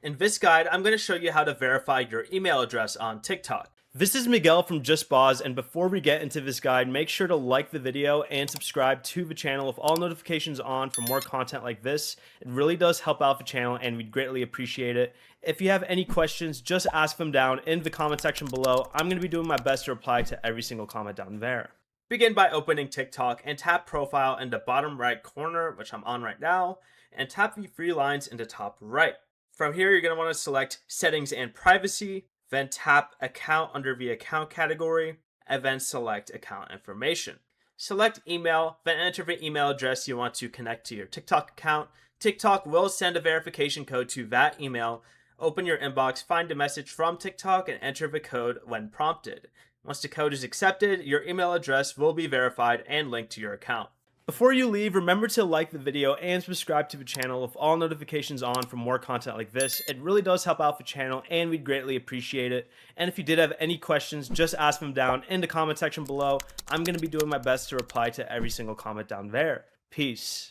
In this guide, I'm going to show you how to verify your email address on TikTok. This is Miguel from Just Boz, and before we get into this guide, make sure to like the video and subscribe to the channel with all notifications on for more content like this. It really does help out the channel and we'd greatly appreciate it. If you have any questions, just ask them down in the comment section below. I'm going to be doing my best to reply to every single comment down there. Begin by opening TikTok and tap profile in the bottom right corner, which I'm on right now, and tap the three lines in the top right. From here, you're going to want to select settings and privacy, then tap account under the account category, and then select account information. Select email, then enter the email address you want to connect to your TikTok account. TikTok will send a verification code to that email. Open your inbox, find a message from TikTok, and enter the code when prompted. Once the code is accepted, your email address will be verified and linked to your account. Before you leave, remember to like the video and subscribe to the channel with all notifications on for more content like this. It really does help out the channel and we'd greatly appreciate it. And if you did have any questions, just ask them down in the comment section below. I'm going to be doing my best to reply to every single comment down there. Peace.